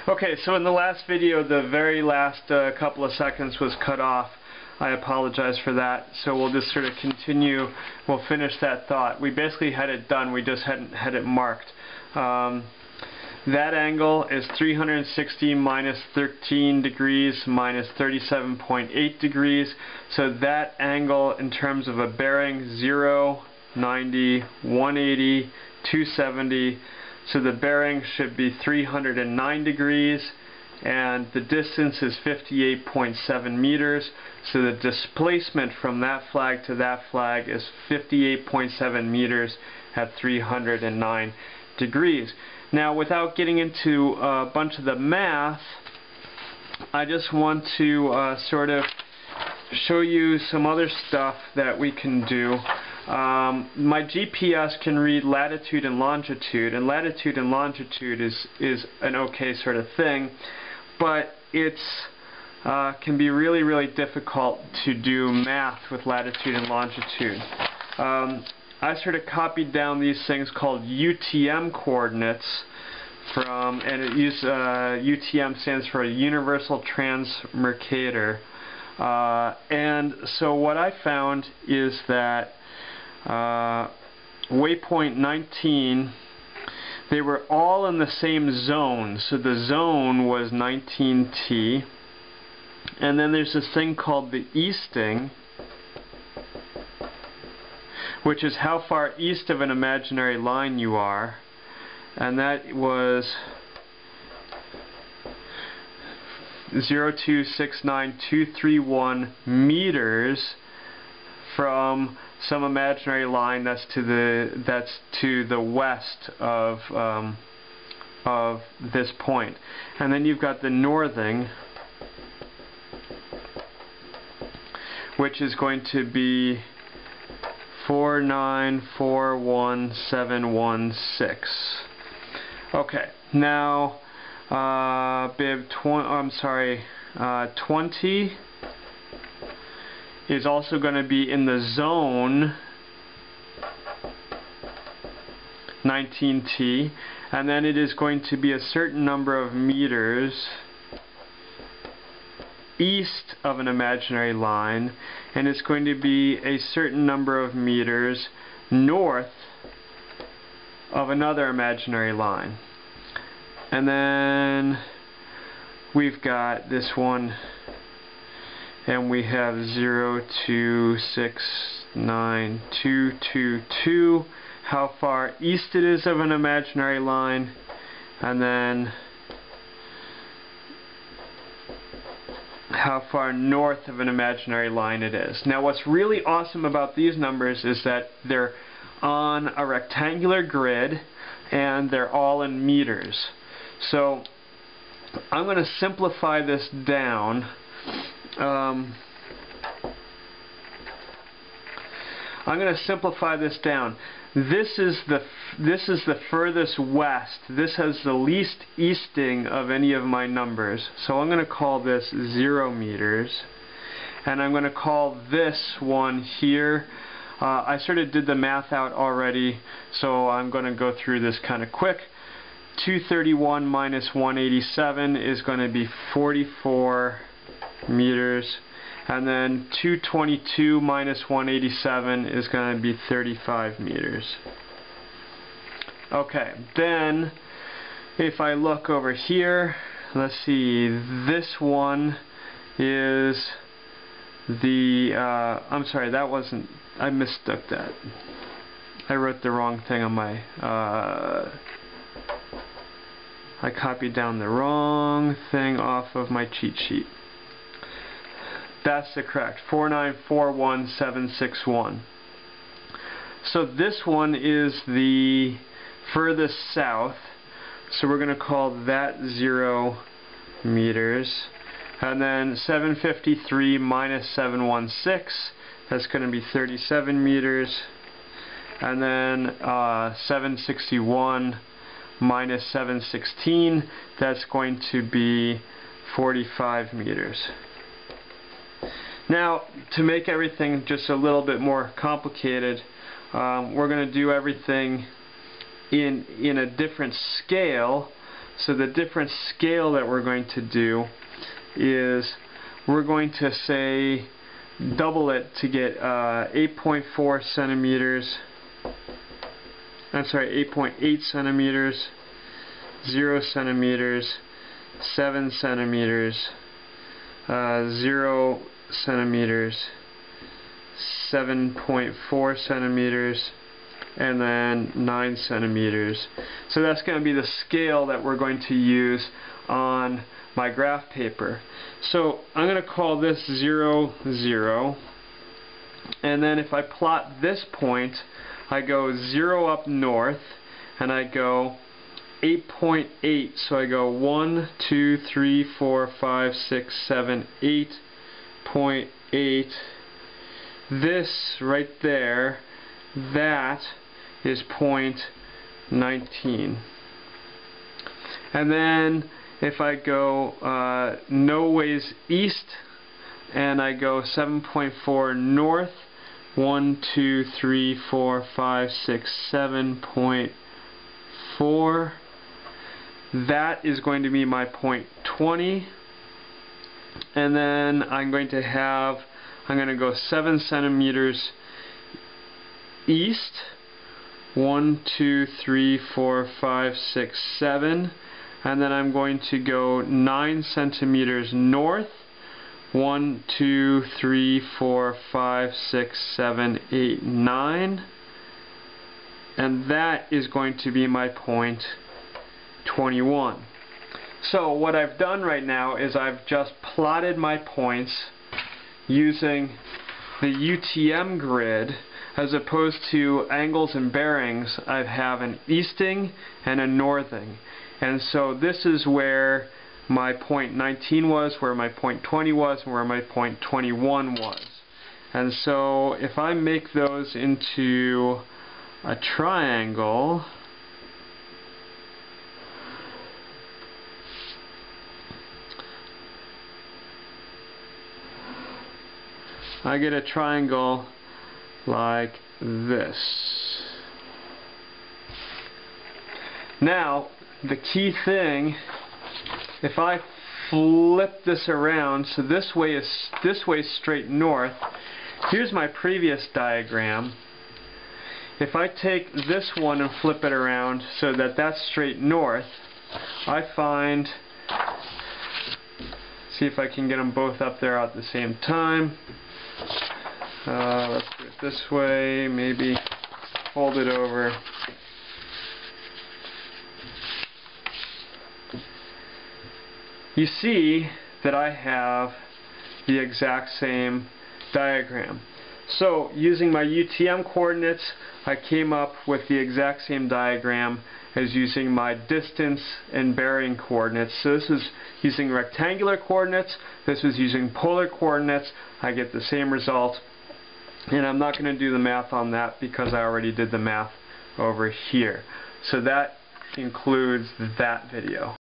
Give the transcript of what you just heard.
Okay, so in the last video, the very last couple of seconds was cut off. I apologize for that. So we'll just sort of continue. We'll finish that thought. We basically had it done. We just hadn't had it marked. That angle is 360 minus 13 degrees minus 37.8 degrees. So that angle in terms of a bearing, 0, 90, 180, 270. So the bearing should be 309 degrees, and the distance is 58.7 meters. So the displacement from that flag to that flag is 58.7 meters at 309 degrees. Now, without getting into a bunch of the math, I just want to sort of show you some other stuff that we can do. My GPS can read latitude and longitude is an okay sort of thing, but it's can be really, really difficult to do math with latitude and longitude. I sort of copied down these things called UTM coordinates from, and UTM stands for a Universal Transmercator. And so what I found is that waypoint 19, they were all in the same zone. So the zone was 19T. And then there's this thing called the easting, which is how far east of an imaginary line you are. And that was 0.269,231 meters from some imaginary line that's to the west of this point. And then you've got the northing, which is going to be 4941716. Okay, now bib 20 is also going to be in the zone 19T, and then it is going to be a certain number of meters east of an imaginary line, and it's going to be a certain number of meters north of another imaginary line. And then we've got this one, and we have 0.269,222, how far east it is of an imaginary line, and then how far north of an imaginary line it is. Now, what's really awesome about these numbers is that they're on a rectangular grid and they're all in meters. So I'm going to simplify this down. This is the furthest west. This has the least easting of any of my numbers. So I'm going to call this 0 meters. And I'm going to call this one here. I sort of did the math out already, so I'm going to go through this kind of quick. 231 minus 187 is going to be 44 meters. And then 222 minus 187 is going to be 35 meters. Okay, then if I look over here, let's see, this one is the, I'm sorry, that wasn't, I mistook that. I wrote the wrong thing on my, I copied down the wrong thing off of my cheat sheet. That's the correct, 4941761. So this one is the furthest south, so we're going to call that 0 meters. And then 753 minus 716, that's going to be 37 meters. And then 761 minus 716, that's going to be 45 meters. Now, to make everything just a little bit more complicated, we're going to do everything in a different scale. So the different scale that we're going to do is we're going to say double it to get 8.4 centimeters. I'm sorry, 8.8 centimeters, 0 centimeters, 7 centimeters, 0 centimeters, 7.4 centimeters, and then 9 centimeters. So that's going to be the scale that we're going to use on my graph paper. So I'm going to call this 0, 0, and then if I plot this point, I go 0 up north, and I go 8.8, so I go 1, 2, 3, 4, 5, 6, 7, 8.8. This right there, that is point 19. And then if I go no ways east, and I go 7.4 north, 1, 2, 3, 4, 5, 6, 7.4. That is going to be my point 20. And then I'm going to go 7 centimeters east. 1, 2, 3, 4, 5, 6, 7. And then I'm going to go 9 centimeters north. 1, 2, 3, 4, 5, 6, 7, 8, 9. And that is going to be my point 21. So what I've done right now is I've just plotted my points using the UTM grid. As opposed to angles and bearings, I have an easting and a northing. And so this is where my point 19 was, where my point 20 was, and where my point 21 was. And so if I make those into a triangle, I get a triangle like this. Now, the key thing, if I flip this around, so this way is straight north. Here's my previous diagram. If I take this one and flip it around so that that's straight north, I find, see if I can get them both up there at the same time. Let's do it this way, maybe fold it over. You see that I have the exact same diagram. So using my UTM coordinates, I came up with the exact same diagram as using my distance and bearing coordinates. So this is using rectangular coordinates, this is using polar coordinates. I get the same result. And I'm not going to do the math on that because I already did the math over here. So that includes that video.